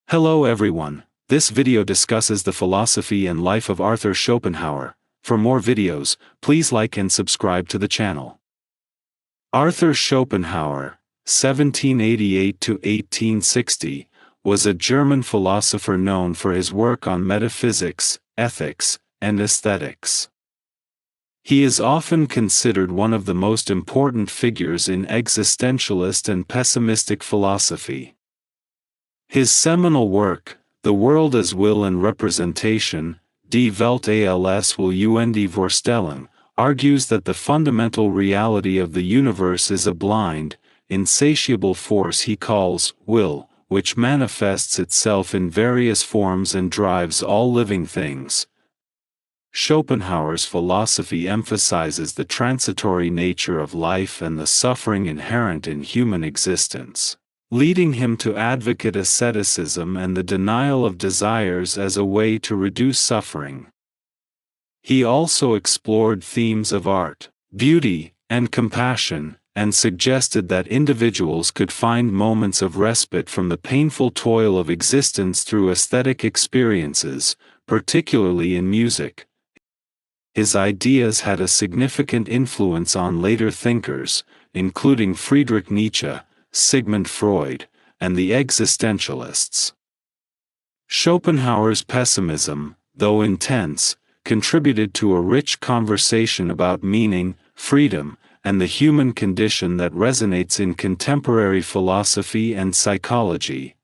Hello everyone, this video discusses the philosophy and life of Arthur Schopenhauer. For more videos, please like and subscribe to the channel. Arthur Schopenhauer, 1788–1860, was a German philosopher known for his work on metaphysics, ethics, and aesthetics. He is often considered one of the most important figures in existentialist and pessimistic philosophy. His seminal work, The World as Will and Representation, Die Welt als Will und Vorstellung, argues that the fundamental reality of the universe is a blind, insatiable force he calls will, which manifests itself in various forms and drives all living things. Schopenhauer's philosophy emphasizes the transitory nature of life and the suffering inherent in human existence, leading him to advocate asceticism and the denial of desires as a way to reduce suffering. He also explored themes of art, beauty, and compassion, and suggested that individuals could find moments of respite from the painful toil of existence through aesthetic experiences, particularly in music. His ideas had a significant influence on later thinkers, including Friedrich Nietzsche, Sigmund Freud, and the existentialists. Schopenhauer's pessimism, though intense, contributed to a rich conversation about meaning, freedom, and the human condition that resonates in contemporary philosophy and psychology.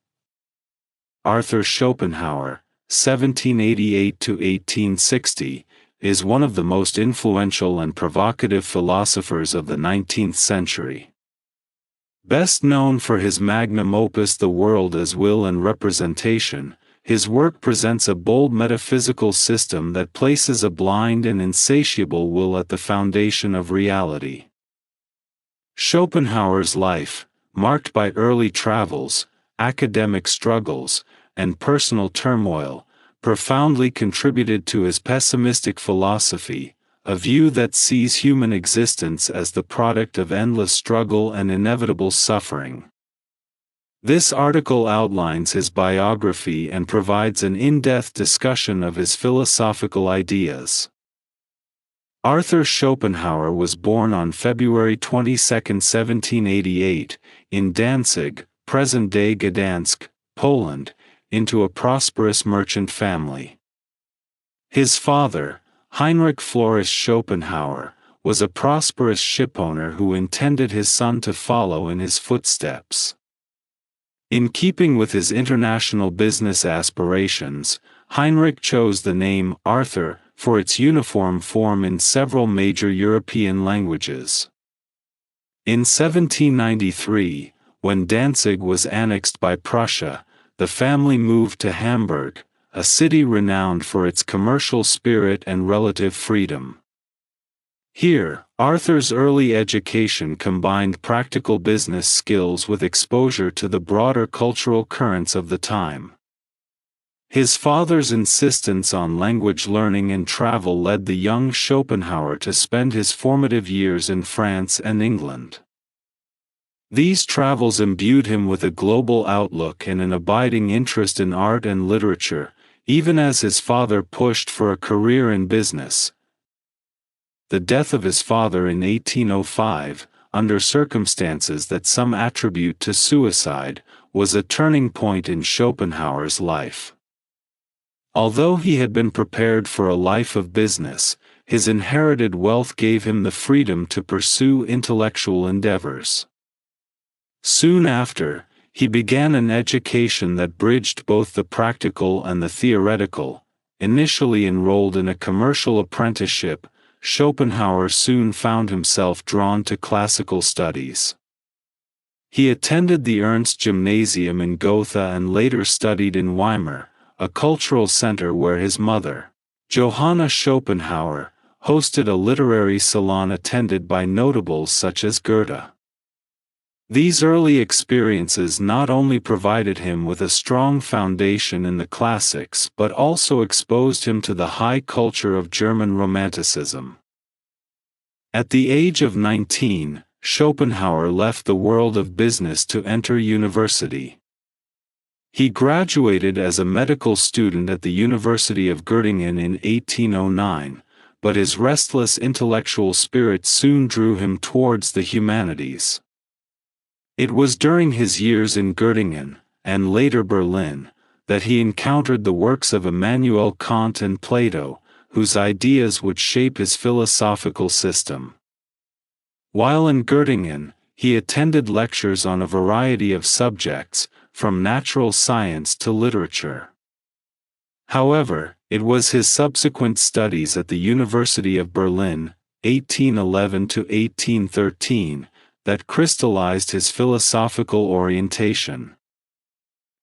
Arthur Schopenhauer, 1788–1860, is one of the most influential and provocative philosophers of the 19th century. Best known for his magnum opus The World as Will and Representation, his work presents a bold metaphysical system that places a blind and insatiable will at the foundation of reality. Schopenhauer's life, marked by early travels, academic struggles, and personal turmoil, profoundly contributed to his pessimistic philosophy, a view that sees human existence as the product of endless struggle and inevitable suffering. This article outlines his biography and provides an in-depth discussion of his philosophical ideas. Arthur Schopenhauer was born on February 22, 1788, in Danzig, present-day Gdansk, Poland, into a prosperous merchant family. His father, Heinrich Floris Schopenhauer, was a prosperous shipowner who intended his son to follow in his footsteps. In keeping with his international business aspirations, Heinrich chose the name Arthur for its uniform form in several major European languages. In 1793, when Danzig was annexed by Prussia, the family moved to Hamburg, a city renowned for its commercial spirit and relative freedom. Here, Arthur's early education combined practical business skills with exposure to the broader cultural currents of the time. His father's insistence on language learning and travel led the young Schopenhauer to spend his formative years in France and England. These travels imbued him with a global outlook and an abiding interest in art and literature, even as his father pushed for a career in business. The death of his father in 1805, under circumstances that some attribute to suicide, was a turning point in Schopenhauer's life. Although he had been prepared for a life of business, his inherited wealth gave him the freedom to pursue intellectual endeavors. Soon after, he began an education that bridged both the practical and the theoretical. Initially enrolled in a commercial apprenticeship, Schopenhauer soon found himself drawn to classical studies. He attended the Ernst Gymnasium in Gotha and later studied in Weimar, a cultural center where his mother, Johanna Schopenhauer, hosted a literary salon attended by notables such as Goethe. These early experiences not only provided him with a strong foundation in the classics but also exposed him to the high culture of German Romanticism. At the age of 19, Schopenhauer left the world of business to enter university. He graduated as a medical student at the University of Göttingen in 1809, but his restless intellectual spirit soon drew him towards the humanities. It was during his years in Göttingen, and later Berlin, that he encountered the works of Immanuel Kant and Plato, whose ideas would shape his philosophical system. While in Göttingen, he attended lectures on a variety of subjects, from natural science to literature. However, it was his subsequent studies at the University of Berlin, 1811 to 1813, that crystallized his philosophical orientation.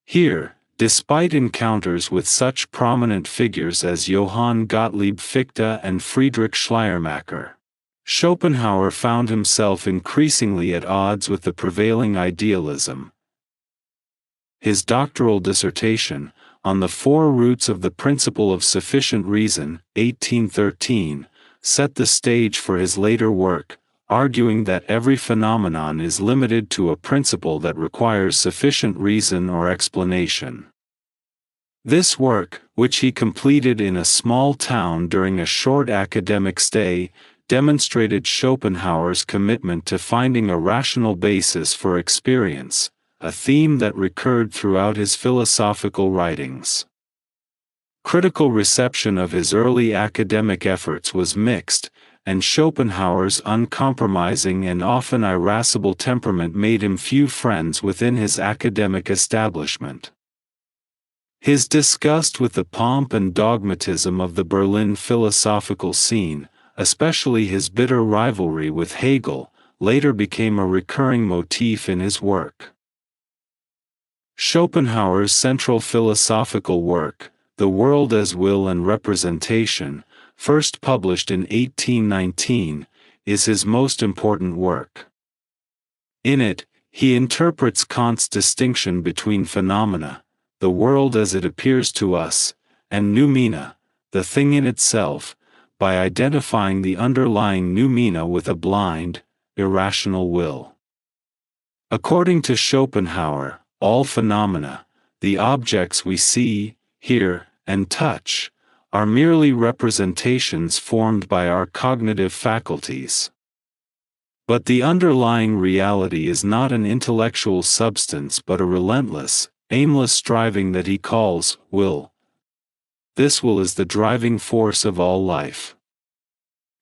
Here, despite encounters with such prominent figures as Johann Gottlieb Fichte and Friedrich Schleiermacher, Schopenhauer found himself increasingly at odds with the prevailing idealism. His doctoral dissertation, On the Four Roots of the Principle of Sufficient Reason, 1813, set the stage for his later work, arguing that every phenomenon is limited to a principle that requires sufficient reason or explanation. This work, which he completed in a small town during a short academic stay, demonstrated Schopenhauer's commitment to finding a rational basis for experience, a theme that recurred throughout his philosophical writings. Critical reception of his early academic efforts was mixed, and Schopenhauer's uncompromising and often irascible temperament made him few friends within his academic establishment. His disgust with the pomp and dogmatism of the Berlin philosophical scene, especially his bitter rivalry with Hegel, later became a recurring motif in his work. Schopenhauer's central philosophical work, The World as Will and Representation, first published in 1819, is his most important work. In it, he interprets Kant's distinction between phenomena, the world as it appears to us, and noumena, the thing in itself, by identifying the underlying noumena with a blind, irrational will. According to Schopenhauer, all phenomena, the objects we see, hear, and touch, are merely representations formed by our cognitive faculties. But the underlying reality is not an intellectual substance but a relentless, aimless striving that he calls will. This will is the driving force of all life.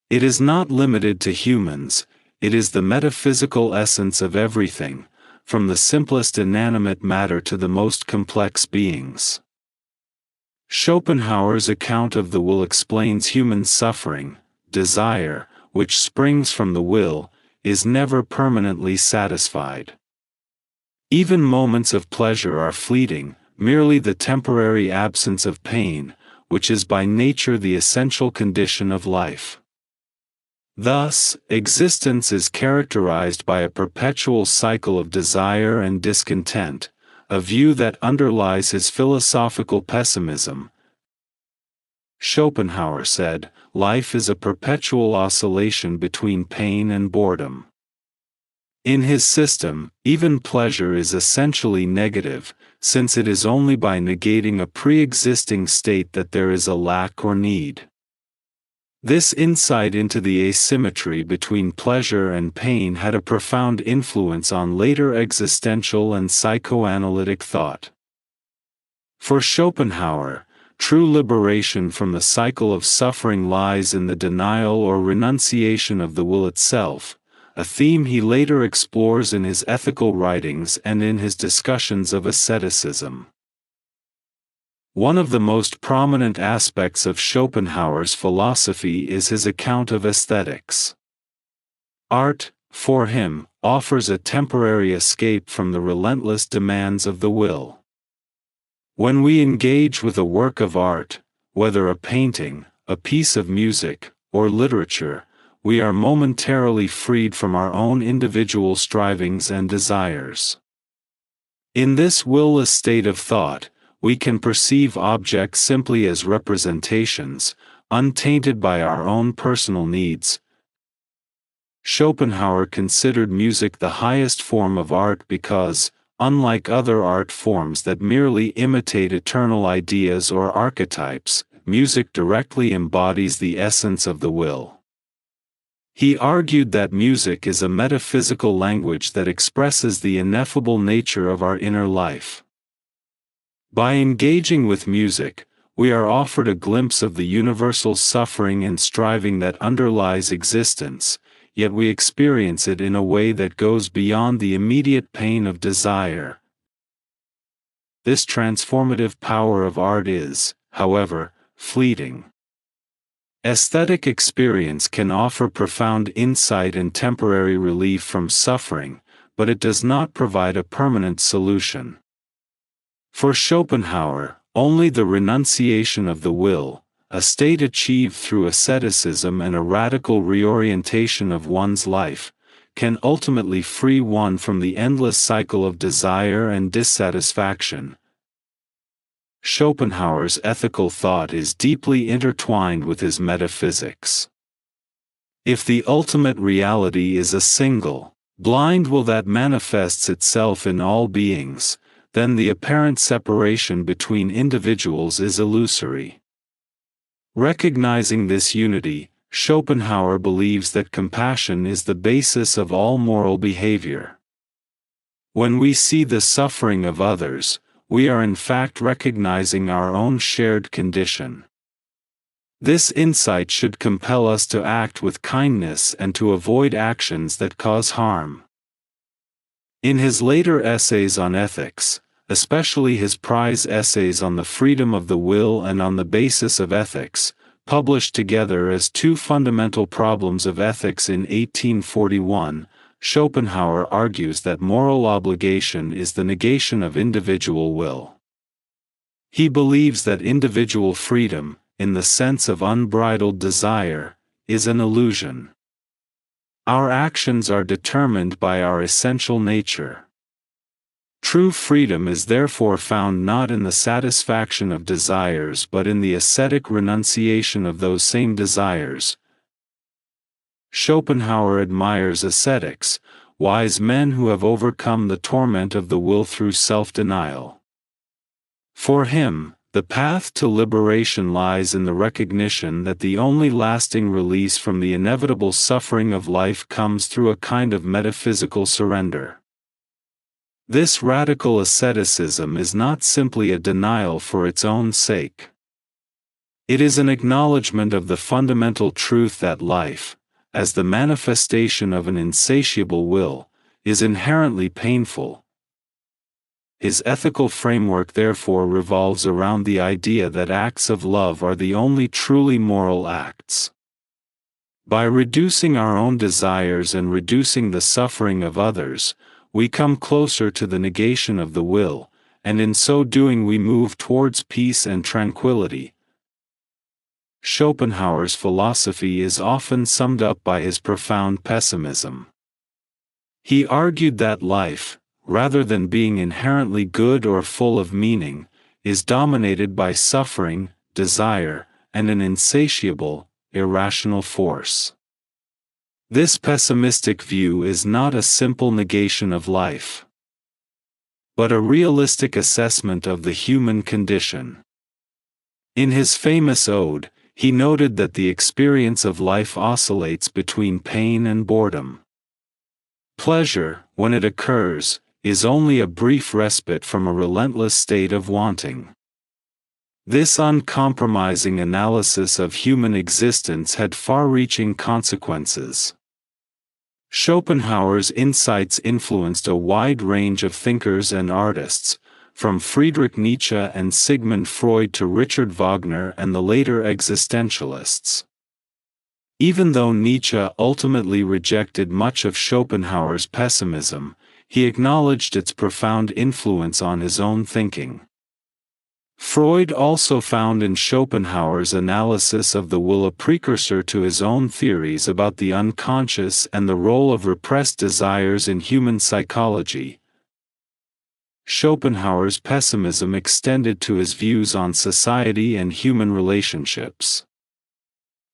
It is not limited to humans, it is the metaphysical essence of everything, from the simplest inanimate matter to the most complex beings. Schopenhauer's account of the will explains human suffering. Desire, which springs from the will, is never permanently satisfied. Even moments of pleasure are fleeting, merely the temporary absence of pain, which is by nature the essential condition of life. Thus, existence is characterized by a perpetual cycle of desire and discontent, a view that underlies his philosophical pessimism. Schopenhauer said, "Life is a perpetual oscillation between pain and boredom." In his system, even pleasure is essentially negative, since it is only by negating a pre-existing state that there is a lack or need. This insight into the asymmetry between pleasure and pain had a profound influence on later existential and psychoanalytic thought. For Schopenhauer, true liberation from the cycle of suffering lies in the denial or renunciation of the will itself, a theme he later explores in his ethical writings and in his discussions of asceticism. One of the most prominent aspects of Schopenhauer's philosophy is his account of aesthetics. Art, for him, offers a temporary escape from the relentless demands of the will. When we engage with a work of art, whether a painting, a piece of music, or literature, we are momentarily freed from our own individual strivings and desires. In this will-less state of thought, we can perceive objects simply as representations, untainted by our own personal needs. Schopenhauer considered music the highest form of art because, unlike other art forms that merely imitate eternal ideas or archetypes, music directly embodies the essence of the will. He argued that music is a metaphysical language that expresses the ineffable nature of our inner life. By engaging with music, we are offered a glimpse of the universal suffering and striving that underlies existence, yet we experience it in a way that goes beyond the immediate pain of desire. This transformative power of art is, however, fleeting. Aesthetic experience can offer profound insight and temporary relief from suffering, but it does not provide a permanent solution. For Schopenhauer, only the renunciation of the will, a state achieved through asceticism and a radical reorientation of one's life, can ultimately free one from the endless cycle of desire and dissatisfaction. Schopenhauer's ethical thought is deeply intertwined with his metaphysics. If the ultimate reality is a single, blind will that manifests itself in all beings, then the apparent separation between individuals is illusory. Recognizing this unity, Schopenhauer believes that compassion is the basis of all moral behavior. When we see the suffering of others, we are in fact recognizing our own shared condition. This insight should compel us to act with kindness and to avoid actions that cause harm. In his later essays on ethics, especially his prize essays on the freedom of the will and on the basis of ethics, published together as two fundamental problems of ethics in 1841, Schopenhauer argues that moral obligation is the negation of individual will. He believes that individual freedom, in the sense of unbridled desire, is an illusion. Our actions are determined by our essential nature. True freedom is therefore found not in the satisfaction of desires but in the ascetic renunciation of those same desires. Schopenhauer admires ascetics, wise men who have overcome the torment of the will through self-denial. For him, the path to liberation lies in the recognition that the only lasting release from the inevitable suffering of life comes through a kind of metaphysical surrender. This radical asceticism is not simply a denial for its own sake. It is an acknowledgement of the fundamental truth that life, as the manifestation of an insatiable will, is inherently painful. His ethical framework therefore revolves around the idea that acts of love are the only truly moral acts. By reducing our own desires and reducing the suffering of others, we come closer to the negation of the will, and in so doing we move towards peace and tranquility. Schopenhauer's philosophy is often summed up by his profound pessimism. He argued that life, rather than being inherently good or full of meaning, is dominated by suffering, desire, and an insatiable, irrational force. This pessimistic view is not a simple negation of life, but a realistic assessment of the human condition. In his famous ode, he noted that the experience of life oscillates between pain and boredom. Pleasure, when it occurs, is only a brief respite from a relentless state of wanting. This uncompromising analysis of human existence had far-reaching consequences. Schopenhauer's insights influenced a wide range of thinkers and artists, from Friedrich Nietzsche and Sigmund Freud to Richard Wagner and the later existentialists. Even though Nietzsche ultimately rejected much of Schopenhauer's pessimism, he acknowledged its profound influence on his own thinking. Freud also found in Schopenhauer's analysis of the will a precursor to his own theories about the unconscious and the role of repressed desires in human psychology. Schopenhauer's pessimism extended to his views on society and human relationships.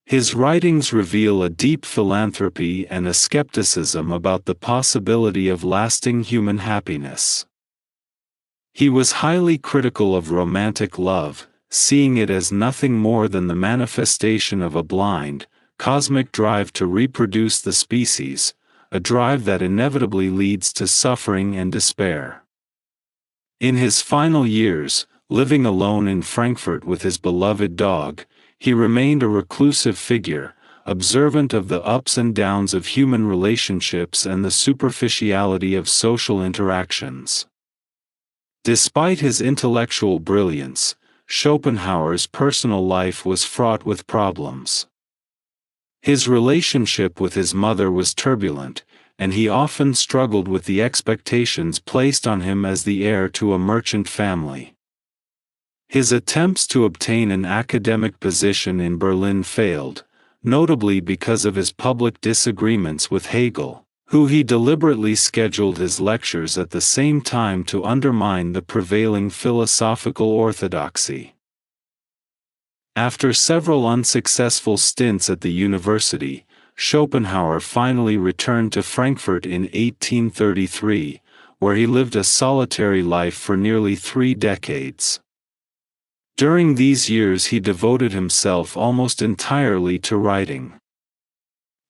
His writings reveal a deep philanthropy and a skepticism about the possibility of lasting human happiness. He was highly critical of romantic love, seeing it as nothing more than the manifestation of a blind, cosmic drive to reproduce the species, a drive that inevitably leads to suffering and despair. In his final years, living alone in Frankfurt with his beloved dog, he remained a reclusive figure, observant of the ups and downs of human relationships and the superficiality of social interactions. Despite his intellectual brilliance, Schopenhauer's personal life was fraught with problems. His relationship with his mother was turbulent, and he often struggled with the expectations placed on him as the heir to a merchant family. His attempts to obtain an academic position in Berlin failed, notably because of his public disagreements with Hegel, who he deliberately scheduled his lectures at the same time to undermine the prevailing philosophical orthodoxy. After several unsuccessful stints at the university, Schopenhauer finally returned to Frankfurt in 1833, where he lived a solitary life for nearly 3 decades. During these years he devoted himself almost entirely to writing.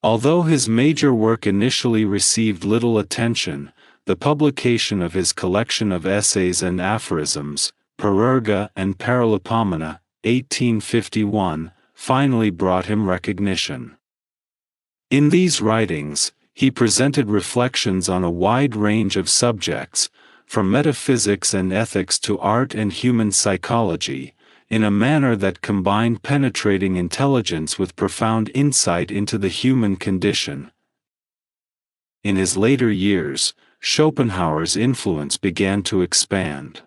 Although his major work initially received little attention, the publication of his collection of essays and aphorisms, Parerga and Paralipomena, 1851, finally brought him recognition. In these writings, he presented reflections on a wide range of subjects, from metaphysics and ethics to art and human psychology, in a manner that combined penetrating intelligence with profound insight into the human condition. In his later years, Schopenhauer's influence began to expand.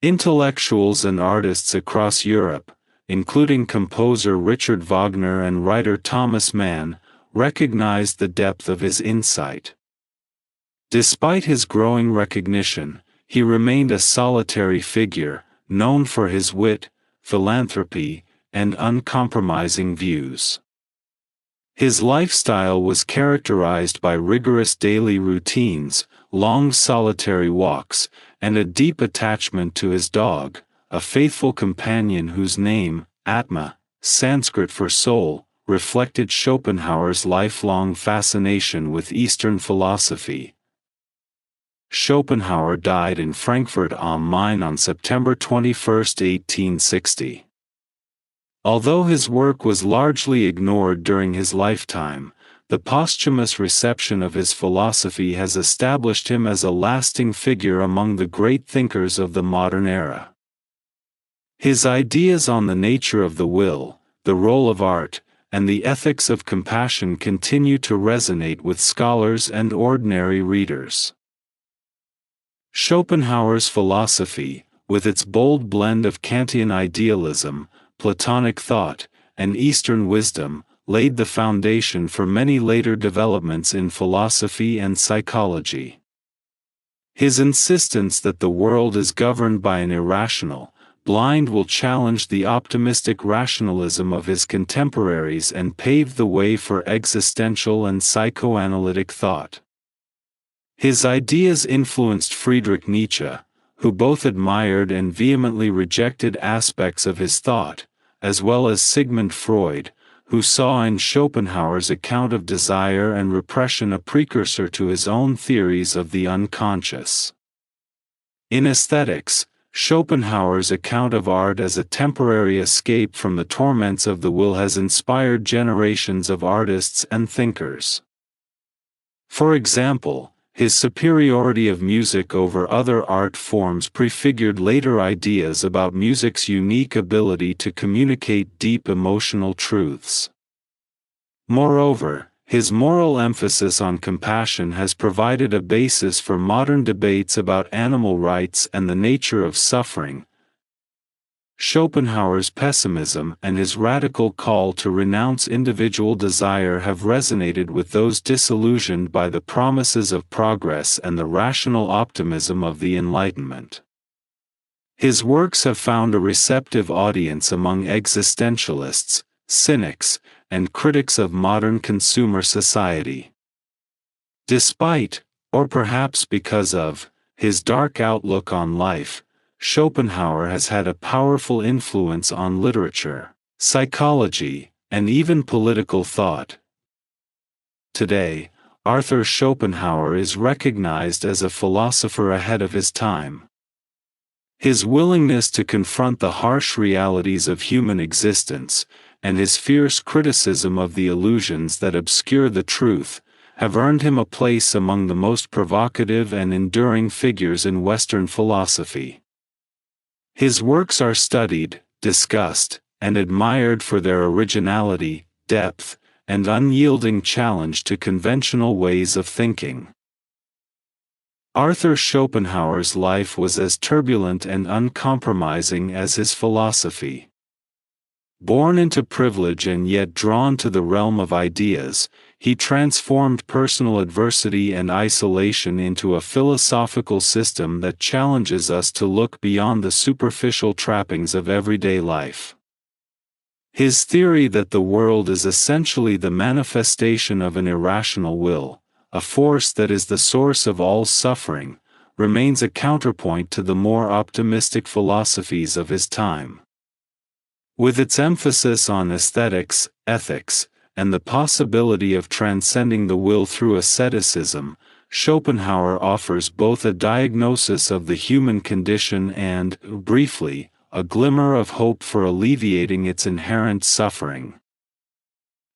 Intellectuals and artists across Europe, including composer Richard Wagner and writer Thomas Mann, recognized the depth of his insight. Despite his growing recognition, he remained a solitary figure, known for his wit, philanthropy, and uncompromising views. His lifestyle was characterized by rigorous daily routines, long solitary walks, and a deep attachment to his dog, a faithful companion whose name, Atma, Sanskrit for soul, reflected Schopenhauer's lifelong fascination with Eastern philosophy. Schopenhauer died in Frankfurt am Main on September 21, 1860. Although his work was largely ignored during his lifetime, the posthumous reception of his philosophy has established him as a lasting figure among the great thinkers of the modern era. His ideas on the nature of the will, the role of art, and the ethics of compassion continue to resonate with scholars and ordinary readers. Schopenhauer's philosophy, with its bold blend of Kantian idealism, Platonic thought, and Eastern wisdom, laid the foundation for many later developments in philosophy and psychology. His insistence that the world is governed by an irrational, blind will challenge the optimistic rationalism of his contemporaries and paved the way for existential and psychoanalytic thought. His ideas influenced Friedrich Nietzsche, who both admired and vehemently rejected aspects of his thought, as well as Sigmund Freud, who saw in Schopenhauer's account of desire and repression a precursor to his own theories of the unconscious. In aesthetics, Schopenhauer's account of art as a temporary escape from the torments of the will has inspired generations of artists and thinkers. For example, his superiority of music over other art forms prefigured later ideas about music's unique ability to communicate deep emotional truths. Moreover, his moral emphasis on compassion has provided a basis for modern debates about animal rights and the nature of suffering. Schopenhauer's pessimism and his radical call to renounce individual desire have resonated with those disillusioned by the promises of progress and the rational optimism of the Enlightenment. His works have found a receptive audience among existentialists, cynics, and critics of modern consumer society. Despite, or perhaps because of, his dark outlook on life, Schopenhauer has had a powerful influence on literature, psychology, and even political thought. Today, Arthur Schopenhauer is recognized as a philosopher ahead of his time. His willingness to confront the harsh realities of human existence, and his fierce criticism of the illusions that obscure the truth, have earned him a place among the most provocative and enduring figures in Western philosophy. His works are studied, discussed, and admired for their originality, depth, and unyielding challenge to conventional ways of thinking. Arthur Schopenhauer's life was as turbulent and uncompromising as his philosophy. Born into privilege and yet drawn to the realm of ideas, he transformed personal adversity and isolation into a philosophical system that challenges us to look beyond the superficial trappings of everyday life. His theory that the world is essentially the manifestation of an irrational will, a force that is the source of all suffering, remains a counterpoint to the more optimistic philosophies of his time. With its emphasis on aesthetics, ethics, and the possibility of transcending the will through asceticism, Schopenhauer offers both a diagnosis of the human condition and, briefly, a glimmer of hope for alleviating its inherent suffering.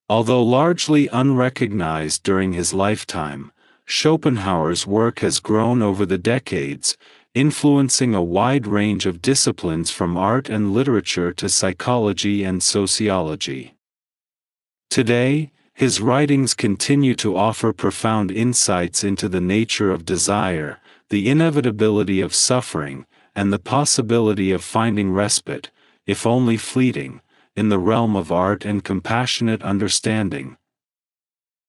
Although largely unrecognized during his lifetime, Schopenhauer's work has grown over the decades, influencing a wide range of disciplines from art and literature to psychology and sociology. Today, his writings continue to offer profound insights into the nature of desire, the inevitability of suffering, and the possibility of finding respite, if only fleeting, in the realm of art and compassionate understanding.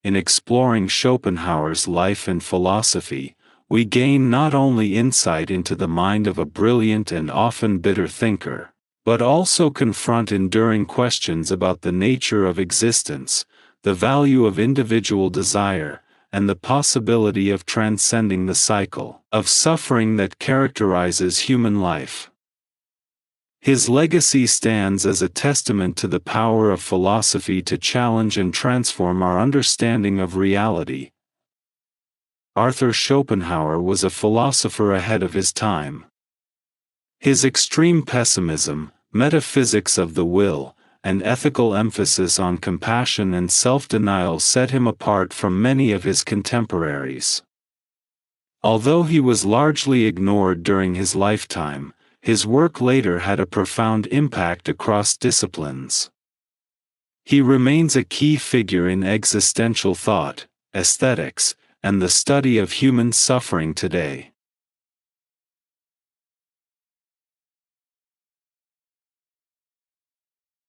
In exploring Schopenhauer's life and philosophy, we gain not only insight into the mind of a brilliant and often bitter thinker, but also confront enduring questions about the nature of existence, the value of individual desire, and the possibility of transcending the cycle of suffering that characterizes human life. His legacy stands as a testament to the power of philosophy to challenge and transform our understanding of reality. Arthur Schopenhauer was a philosopher ahead of his time. His extreme pessimism, metaphysics of the will, and ethical emphasis on compassion and self-denial set him apart from many of his contemporaries. Although he was largely ignored during his lifetime, his work later had a profound impact across disciplines. He remains a key figure in existential thought, aesthetics, and the study of human suffering today.